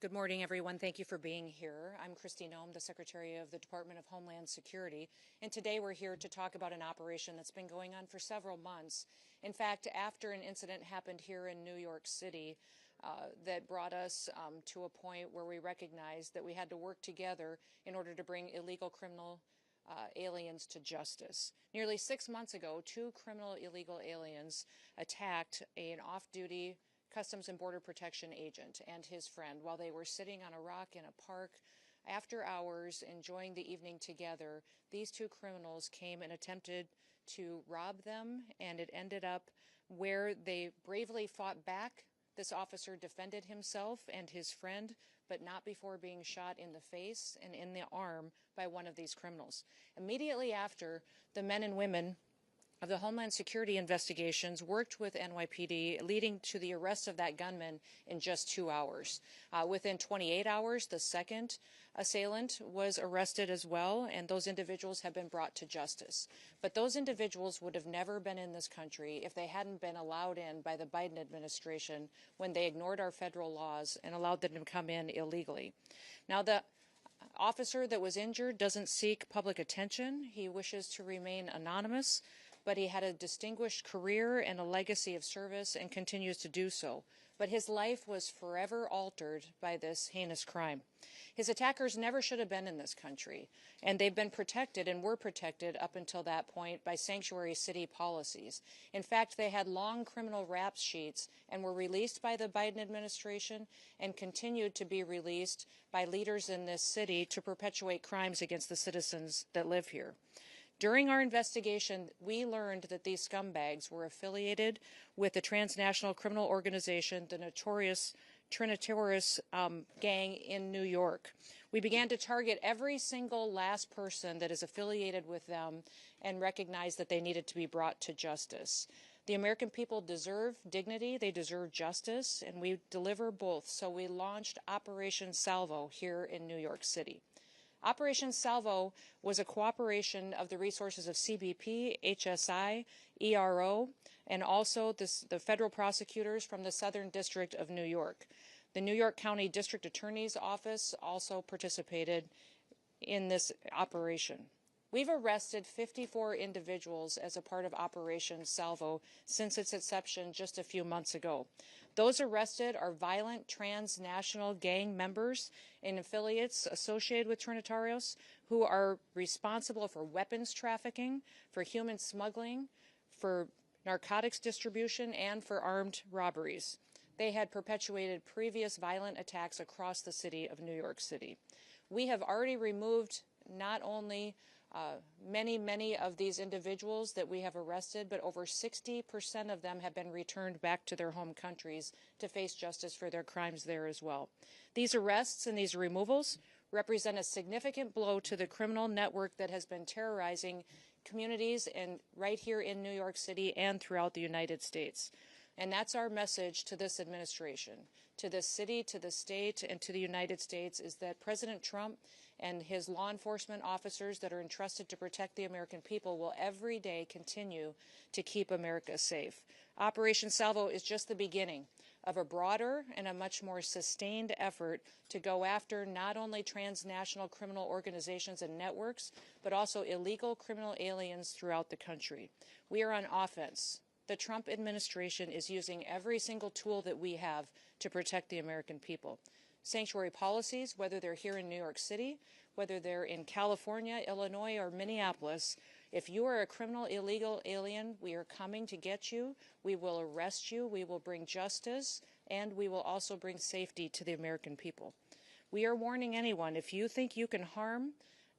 Good morning, everyone. Thank you for being here. I'm Kristi Noem, the Secretary of the Department of Homeland Security, and today we're here to talk about an operation that's been going on for several months. In fact, after an incident happened here in New York City that brought us to a point where we recognized that we had to work together in order to bring illegal criminal aliens to justice. Nearly 6 months ago, two criminal illegal aliens attacked an off-duty Customs and Border Protection agent and his friend while they were sitting on a rock in a park after hours enjoying the evening together. These two criminals came and attempted to rob them, and it ended up where they bravely fought back. This officer defended himself and his friend, but not before being shot in the face and in the arm by one of these criminals. Immediately after, the men and women of the Homeland Security investigations worked with NYPD, leading to the arrest of that gunman in just 2 hours. Within 28 hours, the second assailant was arrested as well, and those individuals have been brought to justice. But those individuals would have never been in this country if they hadn't been allowed in by the Biden administration when they ignored our federal laws and allowed them to come in illegally. Now, the officer that was injured doesn't seek public attention. He wishes to remain anonymous, but he had a distinguished career and a legacy of service and continues to do so. But his life was forever altered by this heinous crime. His attackers never should have been in this country, and they've been protected and were protected up until that point by sanctuary city policies. In fact, they had long criminal rap sheets and were released by the Biden administration and continued to be released by leaders in this city to perpetuate crimes against the citizens that live here. During our investigation, we learned that these scumbags were affiliated with the transnational criminal organization, the notorious Trinitaris gang in New York. We began to target every single last person that is affiliated with them and recognized that they needed to be brought to justice. The American people deserve dignity, they deserve justice, and we deliver both. So we launched Operation Salvo here in New York City. Operation Salvo was a cooperation of the resources of CBP HSI ERO and also the federal prosecutors from the Southern District of New York. The New York County District Attorney's Office also participated in this operation. We've arrested 54 individuals as a part of Operation Salvo since its inception just a few months ago. Those arrested are violent transnational gang members and affiliates associated with Trinitarios who are responsible for weapons trafficking, for human smuggling, for narcotics distribution, and for armed robberies. They had perpetuated previous violent attacks across the city of New York City. We have already removed not only many of these individuals that we have arrested, but over 60% of them have been returned back to their home countries to face justice for their crimes there as well. These arrests and these removals represent a significant blow to the criminal network that has been terrorizing communities right here in New York City and throughout the United States. And that's our message to this administration, to this city, to the state, and to the United States, is that President Trump and his law enforcement officers that are entrusted to protect the American people will every day continue to keep America safe. Operation Salvo is just the beginning of a broader and a much more sustained effort to go after not only transnational criminal organizations and networks, but also illegal criminal aliens throughout the country. We are on offense. The Trump administration is using every single tool that we have to protect the American people. Sanctuary policies, whether they're here in New York City, whether they're in California, Illinois, or Minneapolis, if you are a criminal illegal alien, we are coming to get you. We will arrest you. We will bring justice, and we will also bring safety to the American people. We are warning anyone, if you think you can harm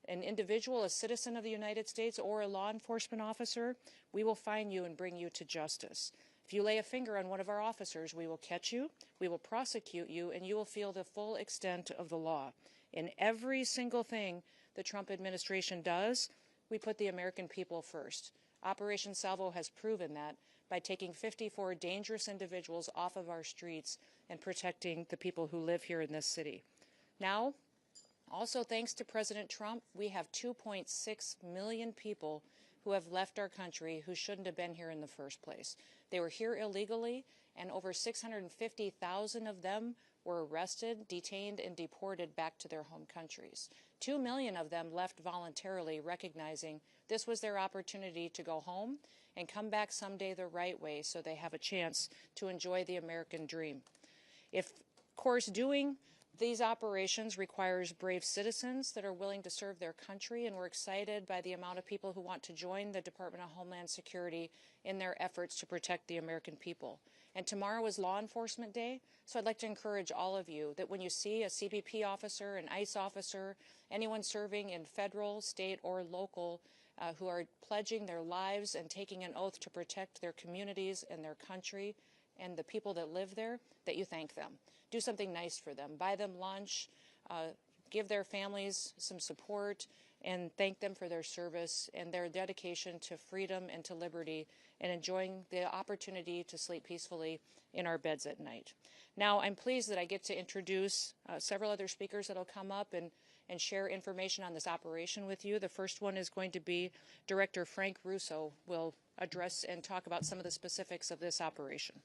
an individual, a citizen of the United States, or a law enforcement officer, we will find you and bring you to justice. If you lay a finger on one of our officers, we will catch you, we will prosecute you, and you will feel the full extent of the law. In every single thing the Trump administration does, we put the American people first. Operation Salvo has proven that by taking 54 dangerous individuals off of our streets and protecting the people who live here in this city. Now, also thanks to President Trump, we have 2.6 million people who have left our country who shouldn't have been here in the first place. They were here illegally, and over 650,000 of them were arrested, detained, and deported back to their home countries. 2 million of them left voluntarily, recognizing this was their opportunity to go home and come back someday the right way so they have a chance to enjoy the American dream. Of course, doing these operations requires brave citizens that are willing to serve their country, and we're excited by the amount of people who want to join the Department of Homeland Security in their efforts to protect the American people. And tomorrow is Law Enforcement Day, so I'd like to encourage all of you that when you see a CBP officer, an ICE officer, anyone serving in federal, state, or local who are pledging their lives and taking an oath to protect their communities and their country and the people that live there, that you thank them. Do something nice for them. Buy them lunch, give their families some support, and thank them for their service and their dedication to freedom and to liberty and enjoying the opportunity to sleep peacefully in our beds at night. Now, I'm pleased that I get to introduce several other speakers that will come up and share information on this operation with you. The first one is going to be Director Frank Russo will address and talk about some of the specifics of this operation.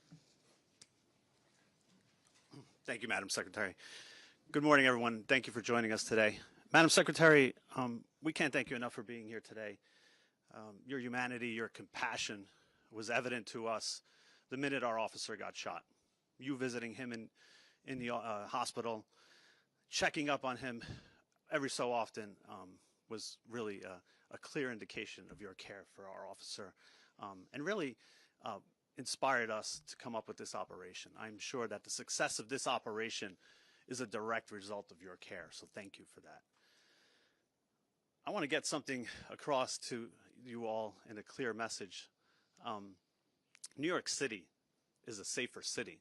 Thank you, Madam Secretary. Good morning, everyone. Thank you for joining us today. Madam Secretary, we can't thank you enough for being here today. Your humanity, your compassion was evident to us the minute our officer got shot. You visiting him in the hospital, checking up on him every so often was really a clear indication of your care for our officer, and really inspired us to come up with this operation. I'm sure that the success of this operation is a direct result of your care, so thank you for that. I want to get something across to you all in a clear message. New York City is a safer city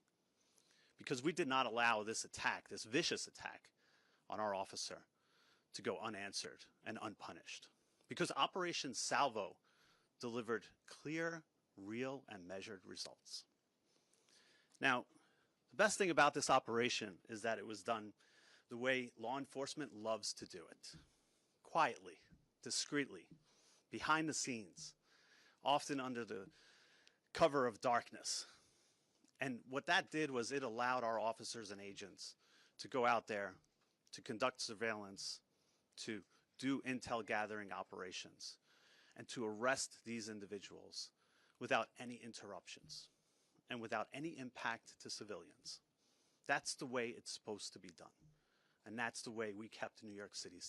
because we did not allow this attack, this vicious attack on our officer, to go unanswered and unpunished, because Operation Salvo delivered clear, real, and measured results. Now, the best thing about this operation is that it was done the way law enforcement loves to do it: quietly, discreetly, behind the scenes, often under the cover of darkness. And what that did was it allowed our officers and agents to go out there, to conduct surveillance, to do intel gathering operations, and to arrest these individuals without any interruptions and without any impact to civilians. That's the way it's supposed to be done. And that's the way we kept New York City safe.